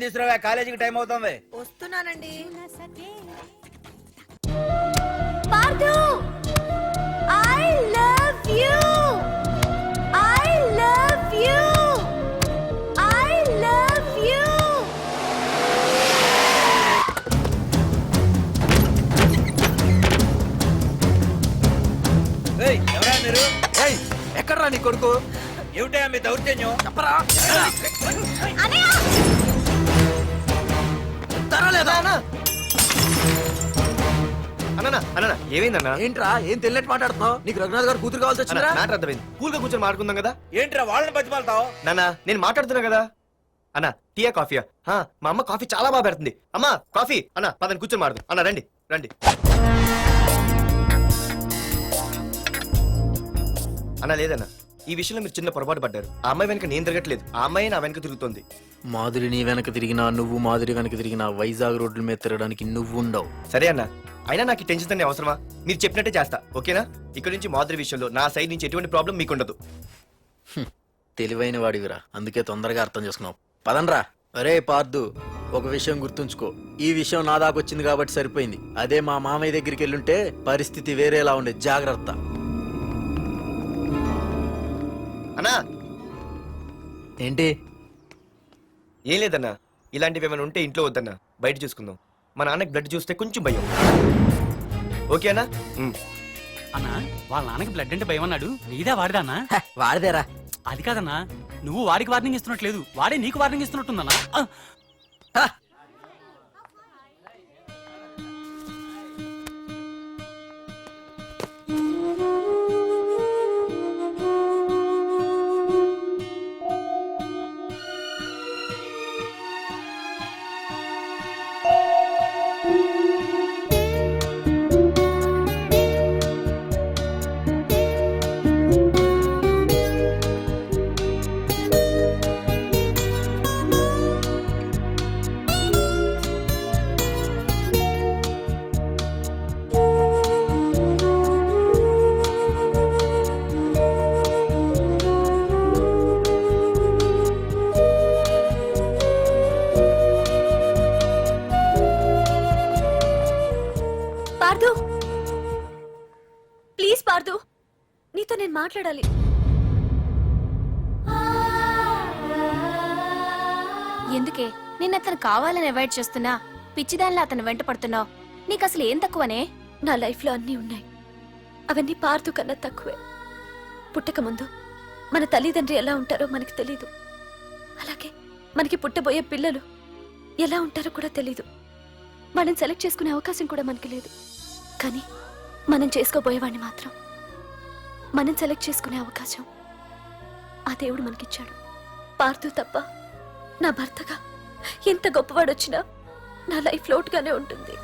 Tiffin తీసుకురావా, కాలేజీకి time అవుతుంది. వస్తున్నానండి. Partha, I love you. I love you. I love you. ఎవరా మీరు? ఎక్కడరా నీ కొడుకు? ఏమిటా మీ దౌర్జన్యం? చెప్పరా. అన్నయ్య, తరలేదా? అన్న అన్న ఏమైందన్నా? ఏంట్రా ఏం తెలియట్ మాట్లాడుతున్నావు? నీకు రఘునాథ్ గారు కూతురు కావాల్సి వచ్చిందా? మ్యాటర్ అర్థమైంది. కూల్ గా కూర్చొని మాట్లాడుకుందాం కదా. ఏంట్రా వాళ్ళని బతిమాలతావు? నాన్న నేను మాట్లాడుతున్నా కదా. అన్న టీయా కాఫీయా? మా అమ్మ కాఫీ చాలా బాగా పెడుతుంది. అమ్మా కాఫీ. అన్న పదని కూర్చొని మాడదు. అన్న రండి రండి. అన్న లేదన్న, ఈ విషయంలో మీరు చిన్న పొరపాటు పడ్డారు. ఆ అమ్మాయి వెనక నేను తిరగట్లేదు, ఆ అమ్మాయి నా వెనక తిరుగుతుంది. మాధురి నీ వెనక తిరిగినా, నువ్వు మాధురి వెనక తిరిగినా వైజాగ్ రోడ్ల మీద తిరగడానికి నువ్వు ఉండవు. సరే అన్న, అయినా నాకు టెన్షన్ అనే అవసరమా? మీరు చెప్పినట్టే చేస్తా, ఓకేనా? ఇక్కడ నుంచి మాధురి విషయంలో నా సైడ్ నుంచి ఎటువంటి ప్రాబ్లం మీకు ఉండదు. తెలివైన వాడివిరా, అందుకే తొందరగా అర్థం చేసుకున్నావు. పదండ్రా. అరే పార్థు, ఒక విషయం గుర్తుంచుకో. ఈ విషయం నా దాకొచ్చింది కాబట్టి సరిపోయింది. అదే మా మామయ్య దగ్గరికి వెళ్ళుంటే పరిస్థితి వేరేలా ఉండేది. జాగ్రత్త. అన్నా ఏంటి? ఏం లేదన్నా, ఇలాంటివి ఏమైనా ఉంటే ఇంట్లో వద్దన్నా, బయట చూసుకుందాం. మా నాన్నకి బ్లడ్ చూస్తే కొంచెం భయం. ఓకేనా? అన్నా వాళ్ళ నాన్నకి బ్లడ్ అంటే భయం అన్నాడు. నీదా వాడిదా అన్నా? వాడిదేరా. అది కాదన్నా, నువ్వు వాడికి వార్నింగ్ ఇస్తున్నట్లేదు, వాడే నీకు వార్నింగ్ ఇస్తున్నట్టుందన్నా. పార్థు, ప్లీజ్ పార్థు, నీతో నేను మాట్లాడాలి. ఎందుకే నిన్న అతను కావాలని అవాయిడ్ చేస్తున్నా, పిచ్చిదానిలో అతను వెంట పడుతున్నావు? నీకు అసలు ఏం తక్కువనే? నా లైఫ్ లో అన్నీ ఉన్నాయి, అవన్నీ పార్థు కన్నా తక్కువే. పుట్టక ముందు మన తల్లిదండ్రి ఎలా ఉంటారో మనకి తెలీదు, అలాగే మనకి పుట్టబోయే పిల్లలు ఎలా ఉంటారో కూడా తెలీదు. మనం సెలెక్ట్ చేసుకునే అవకాశం కూడా మనకి లేదు. కానీ మనం చేసుకోబోయేవాడిని మాత్రం మనం సెలెక్ట్ చేసుకునే అవకాశం ఆ దేవుడు మనకిచ్చాడు. పార్థు తప్ప నా భర్తగా ఎంత గొప్పవాడు వచ్చినా నా లైఫ్ లోటుగానే ఉంటుంది.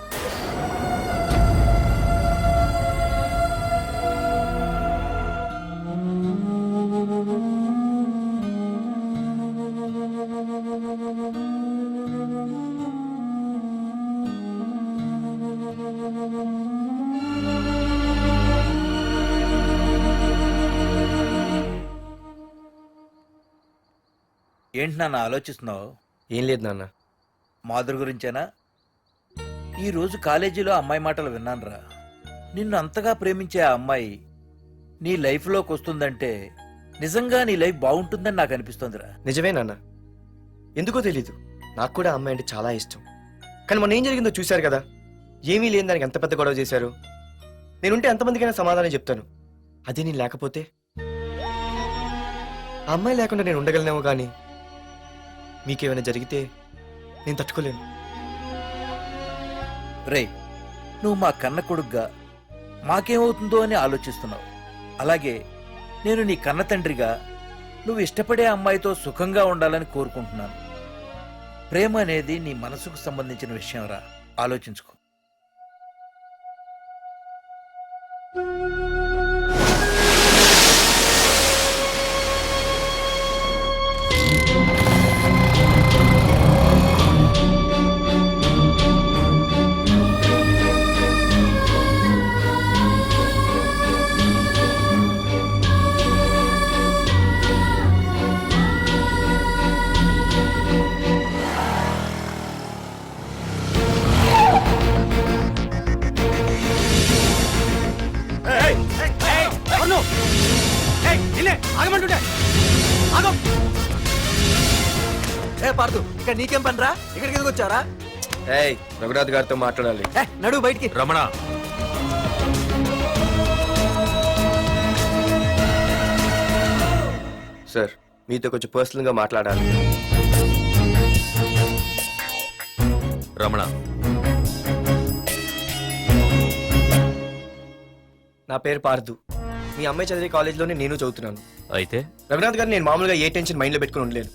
ఏంటి నాన్న ఆలోచిస్తున్నావు? ఏం లేదు నాన్న. మాధురి గురించేనా? ఈరోజు కాలేజీలో అమ్మాయి మాటలు విన్నానురా. నిన్ను అంతగా ప్రేమించే ఆ అమ్మాయి నీ లైఫ్లోకి వస్తుందంటే నిజంగా నీ లైఫ్ బాగుంటుందని నాకు అనిపిస్తోందిరా. నిజమే నాన్న, ఎందుకో తెలీదు, నాకు కూడా అమ్మాయి అంటే చాలా ఇష్టం. కానీ మొన్న ఏం జరిగిందో చూశారు కదా. ఏమీ లేని దానికి ఎంత పెద్ద గొడవ చేశారు. నేనుంటే ఎంతమందికైనా సమాధానం చెప్తాను. అదే నేను లేకపోతే? ఆ అమ్మాయి లేకుండా నేను ఉండగలనేమో, కానీ మీకేమైనా జరిగితే నేను తట్టుకోలేను. రే, నువ్వు మా కన్న కొడుగ్గా మాకేమవుతుందో అని ఆలోచిస్తున్నావు. అలాగే నేను నీ కన్న తండ్రిగా నువ్వు ఇష్టపడే అమ్మాయితో సుఖంగా ఉండాలని కోరుకుంటున్నాను. ప్రేమ అనేది నీ మనసుకు సంబంధించిన విషయం రా, ఆలోచించుకో. ఏ పార్దు ఇక్కడ నీకేం పనిరా? ఇక్కడికి ఎందుకు వచ్చారా? ఏయ్ రఘునాథ్ గారితో మాట్లాడాలి. నడు బయటికి. రమణ, సార్ మీతో కొంచెం పర్సనల్ గా మాట్లాడాలి. రమణ, నా పేరు పార్దు. మీ అమ్మాయి చదివే కాలేజ్లోనే నేను చదువుతున్నాను. అయితే రఘునాథ్ గారు నేను మామూలుగా ఏ టెన్షన్ మైండ్లో పెట్టుకుని ఉండలేను.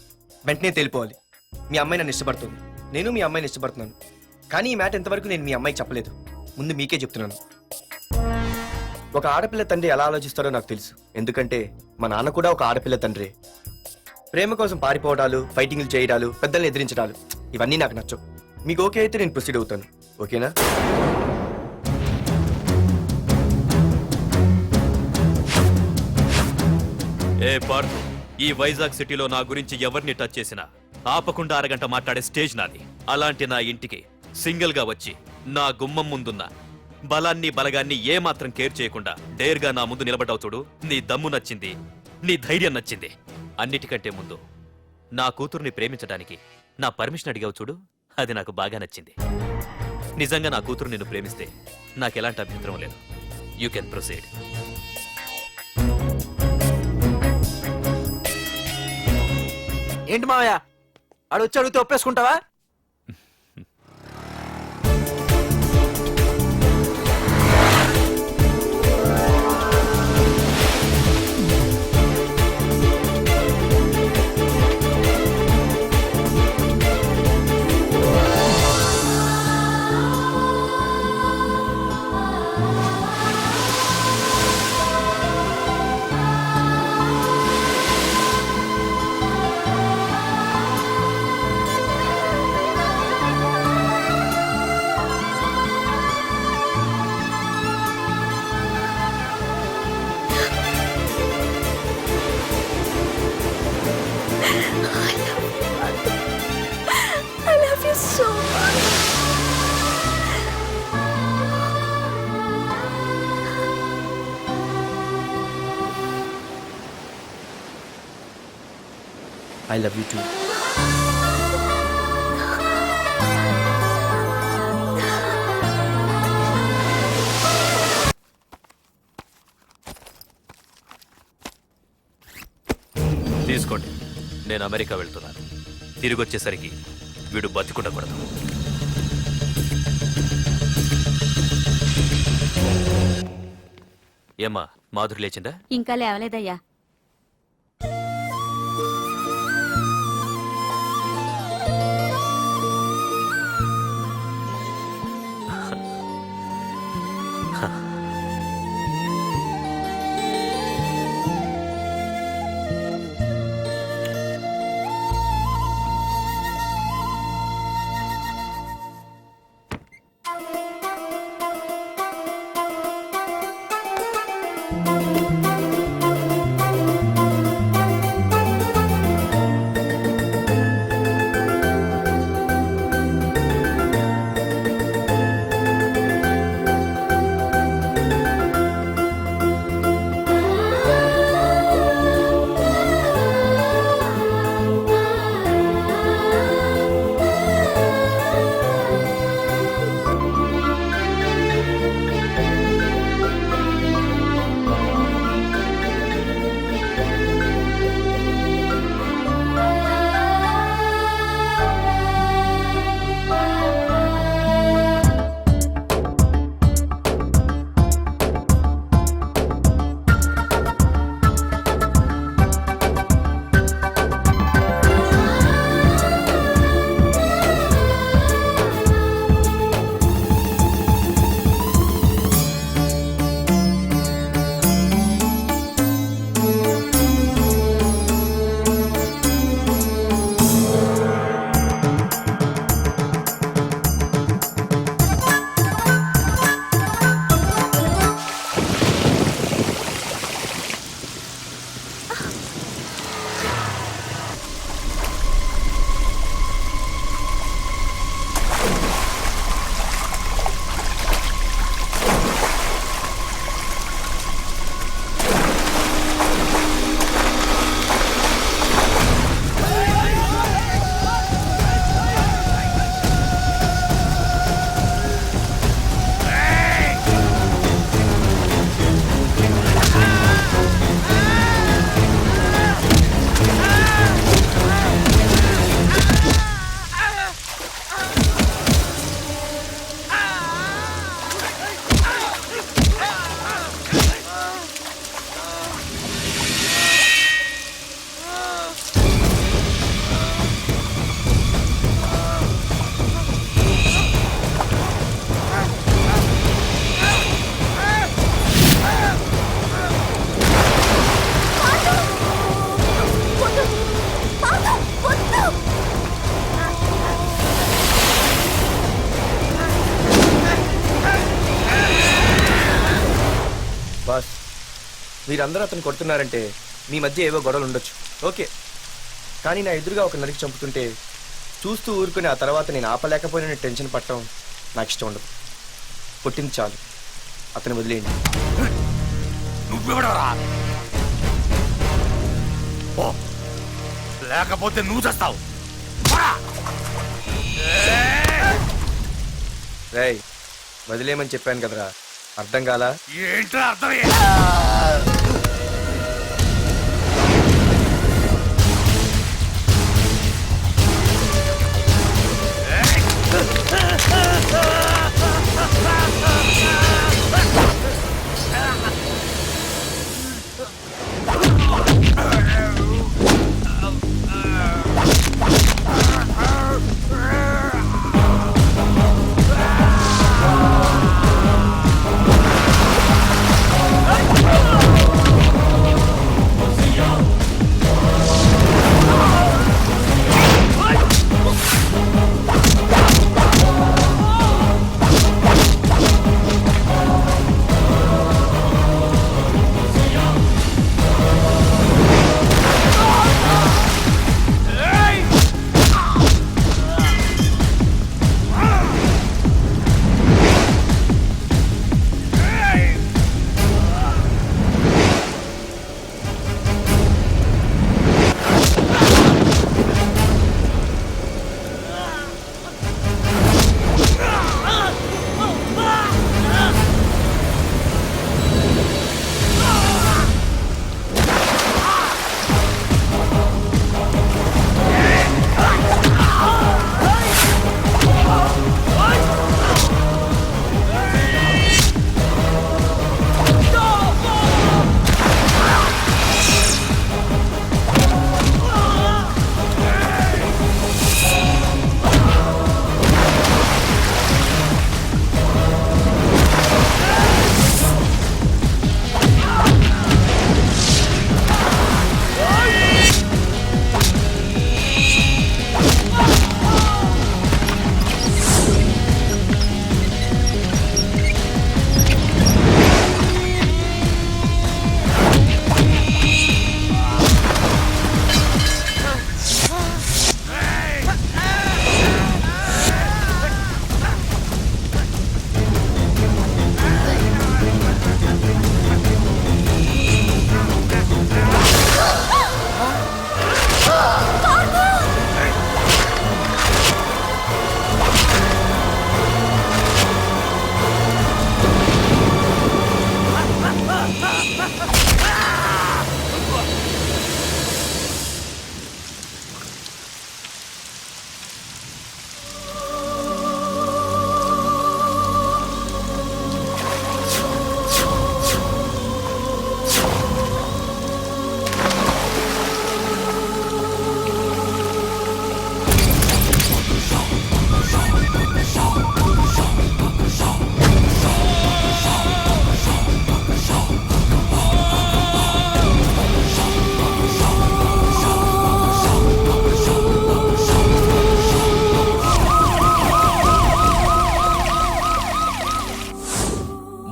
వెంటనే తెలిపోవాలి. మీ అమ్మాయి నన్ను ఇష్టపడుతుంది, నేను మీ అమ్మాయిని ఇష్టపడుతున్నాను. కానీ ఈ మ్యాటర్ ఎంతవరకు నేను మీ అమ్మాయికి చెప్పలేదు. ముందు మీకే చెప్తున్నాను. ఒక ఆడపిల్ల తండ్రి ఎలా ఆలోచిస్తారో నాకు తెలుసు. ఎందుకంటే మా నాన్న కూడా ఒక ఆడపిల్ల తండ్రి. ప్రేమ కోసం పారిపోవడాలు, ఫైటింగ్లు చేయడాలు, పెద్దల్ని ఎదిరించడాలు ఇవన్నీ నాకు నచ్చవు. మీకు ఓకే అయితే నేను ప్రొసీడ్ అవుతాను. ఓకేనా? ఏ పార్థు, ఈ వైజాగ్ సిటీలో నా గురించి ఎవరిని టచ్ చేసినా ఆపకుండా అరగంట మాట్లాడే స్టేజ్ నాది. అలాంటి నా ఇంటికి సింగిల్ గా వచ్చి నా గుమ్మం ముందున్న బలాన్ని బలగాన్ని ఏమాత్రం కేర్ చేయకుండా డేర్గా నా ముందు నిలబడ్డావు చూడు. నీ దమ్ము నచ్చింది, నీ ధైర్యం నచ్చింది. అన్నిటికంటే ముందు నా కూతుర్ని ప్రేమించడానికి నా పర్మిషన్ అడిగావు చూడు, అది నాకు బాగా నచ్చింది. నిజంగా నా కూతురు నిన్ను ప్రేమిస్తే నాకెలాంటి అభ్యంతరం లేదు. You can proceed. ఏంటి మావయ్య ఆడు వచ్చి అడిగితే ఒప్పేసుకుంటావా? I love you so much. I love you two. తీసుకోండి, నేను అమెరికా వెళ్తున్నాను. తిరిగి వచ్చేసరికి వీడు బతికుండకూడదు. ఏమ్మా, మాధురి లేచిందా? ఇంకా లేవలేదయ్యా. మీరందరూ అతను కొడుతున్నారంటే మీ మధ్య ఏవో గొడవలు ఉండొచ్చు, ఓకే. కానీ నా ఎదురుగా ఒక నరికి చంపుతుంటే చూస్తూ ఊరుకుని ఆ తర్వాత నేను ఆపలేకపోయిన టెన్షన్ పట్టడం నాకు ఇష్టం ఉండదు. కొట్టింది చాలు, అతను వదిలేయండి. నువ్వెవడరా? ఓ, లేకపోతే నువ్వు చేస్తావు. రేయ్, వదిలేయమని చెప్పాను కదరా, అర్థం కాలా? ఏంట్రా అర్థమే?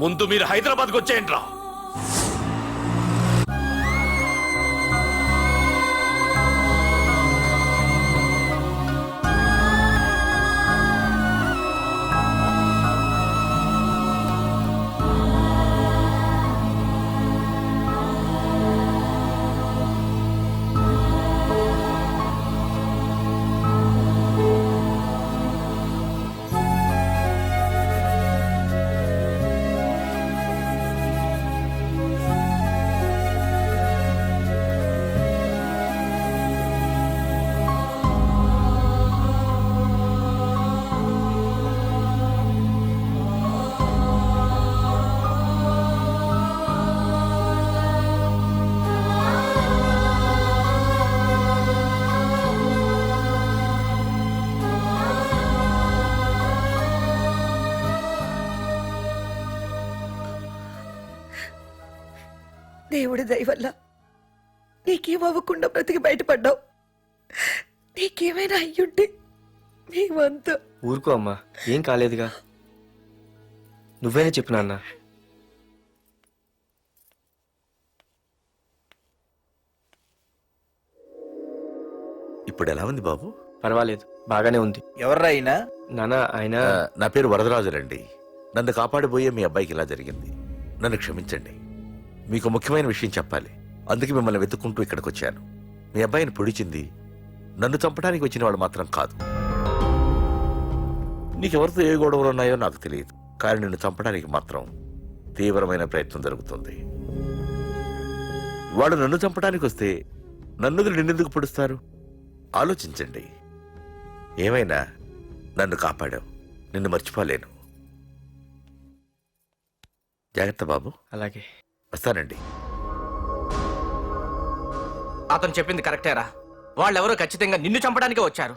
ముందు మీరు హైదరాబాద్కి వచ్చేయండి రా. దేవుడి దయ వల్ల నీకేం అవ్వకుండా బ్రతికి బయటపడ్డావు. నీకేమైనా అయ్యుంటే మేమంతా. ఊరుకో అమ్మా, ఏం కాలేదుగా. నువ్వేనే చెప్పు నాన్న. ఇప్పుడు ఎలా ఉంది బాబు? పర్వాలేదు, బాగానే ఉంది. ఎవర్రా అయినా? నాన్న ఆయన నా పేరు వరదరాజులండి. నన్ను కాపాడిపోయే మీ అబ్బాయికి ఇలా జరిగింది. నన్ను క్షమించండి. మీకు ముఖ్యమైన విషయం చెప్పాలి. అందుకే మిమ్మల్ని వెతుక్కుంటూ ఇక్కడికి వచ్చాను. మీ అబ్బాయిని పొడిచింది నన్ను చంపడానికి వచ్చిన వాడు మాత్రం కాదు. నీకెవరితో ఏ గొడవలు ఉన్నాయో నాకు తెలియదు, కానీ నిన్ను చంపడానికి మాత్రం తీవ్రమైన ప్రయత్నం జరుగుతుంది. వాడు నన్ను చంపడానికి వస్తే నన్ను నిన్నెందుకు పొడుస్తారు? ఆలోచించండి. ఏమైనా నన్ను కాపాడావు, నిన్ను మర్చిపోలేను. జాగ్రత్త బాబు. అలాగే. వస్తానండి. అతను చెప్పింది కరెక్టేరా. వాళ్ళెవరో ఖచ్చితంగా నిన్ను చంపడానికే వచ్చారు.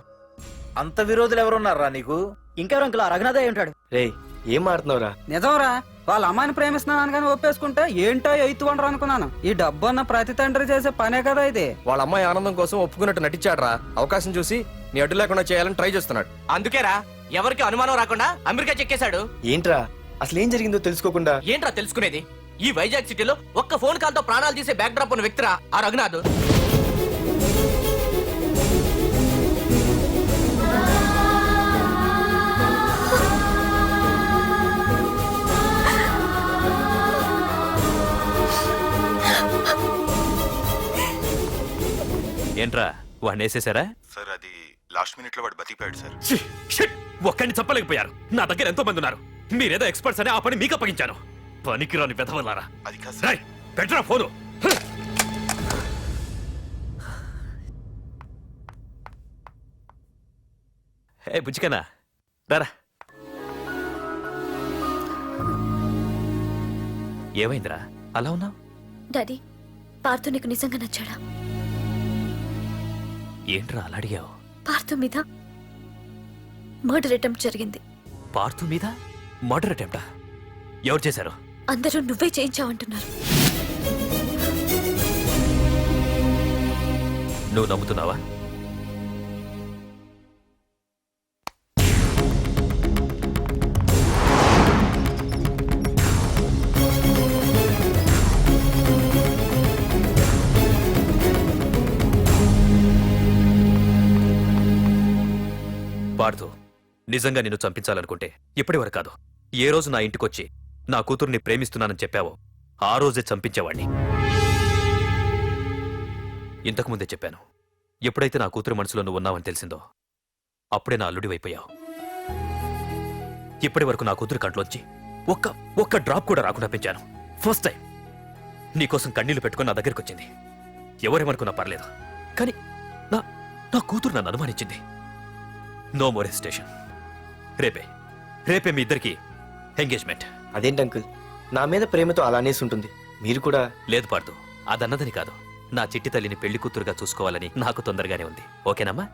అంత విరోధులు ఎవరున్నారా నీకు? ఇంకెవరు అంకుల్? రఘునాథే ఉంటాడు. రేయ్, ఏం మాడుతున్నావురా? నిజంరా వాళ్ళ అమ్మాయిని ప్రేమిస్తున్నాను కానీ ఒప్పేసుకుంటే ఏంటో ఎయిత్ వండరు అనుకున్నాను. ఈ డబ్బు అన్న ప్రతి తండ్రి చేసే పనే కదా ఇది. వాళ్ళ అమ్మాయి ఆనందం కోసం ఒప్పుకున్నట్టు నటించాడురా. అవకాశం చూసి నీ అడ్డు లేకుండా చేయాలని ట్రై చేస్తున్నాడు. అందుకేరా ఎవరికి అనుమానం రాకుండా అమెరికా చెక్కేశాడు. ఏంట్రా అసలు ఏం జరిగిందో తెలుసుకోకుండా? ఏంట్రా తెలుసుకునేది? ఈ వైజాగ్ సిటీలో ఒక్క ఫోన్ కాల్ తో ప్రాణాలు తీసే బ్యాక్ డ్రాప్ ఉన్న వ్యక్తిరా ఆ రఘునాథ్. ఏంట్రా వాడిని వేసేసారా? సార్, అది లాస్ట్ మినిట్ లో వాడు బతికిపోయాడు సార్. ఒక్కడిని చెప్పలేకపోయారు. నా దగ్గర ఎంతో మంది ఉన్నారు. మీరేదో ఎక్స్పర్ట్స్ అని ఆ పని మీకు అప్పగించాను. పనికిరాని వెధవలారా. అది కాదు రేయ్, పెట్టరా ఫోను. ఏ బుజ్జికనా రారా. ఏమైందిరా అలా ఉన్నావు? డాడీ, పార్థు నీకు నిజంగా నచ్చాడా? ఏంట్రా అలా అడిగావు? పార్థు మీద మర్డర్ అటెంప్ట్ జరిగింది. పార్థు మీద మర్డర్ అటెంప్టా? ఎవరు చేశారు? అందరూ నువ్వే చేయించావంటున్నారు. నువ్వు నమ్ముతున్నావా? పార్థు, నిజంగా నిన్ను చంపించాలనుకుంటే ఇప్పటి వరకు కాదు, ఏ రోజు నా ఇంటికొచ్చి నా కూతుర్ని ప్రేమిస్తున్నానని చెప్పావో ఆ రోజే చంపించేవాణ్ణి. ఇంతకుముందే చెప్పాను, ఎప్పుడైతే నా కూతురు మనసులో నువ్వు ఉన్నావని తెలిసిందో అప్పుడే నా అల్లుడి వైపోయావు. ఇప్పటి వరకు నా కూతురు కంట్లోంచి ఒక్క డ్రాప్ కూడా రాకుండా పెంచాను. ఫస్ట్ టైం నీకోసం కన్నీళ్లు పెట్టుకుని నా దగ్గరికి వచ్చింది. ఎవరేమనుకున్నా పర్లేదు, కానీ నా కూతురు నన్ను అనుమానించింది. No more hesitation. రేపే మీ ఇద్దరికి ఎంగేజ్మెంట్. అదేంటి అంకుల్, నా మీద ప్రేమతో అలానేసి ఉంటుంది. మీరు కూడా? లేదు పార్థు, అదన్నదని కాదు. నా చిట్టి తల్లిని పెళ్లి కూతురుగా చూసుకోవాలని నాకు తొందరగానే ఉంది. ఓకేనమ్మా?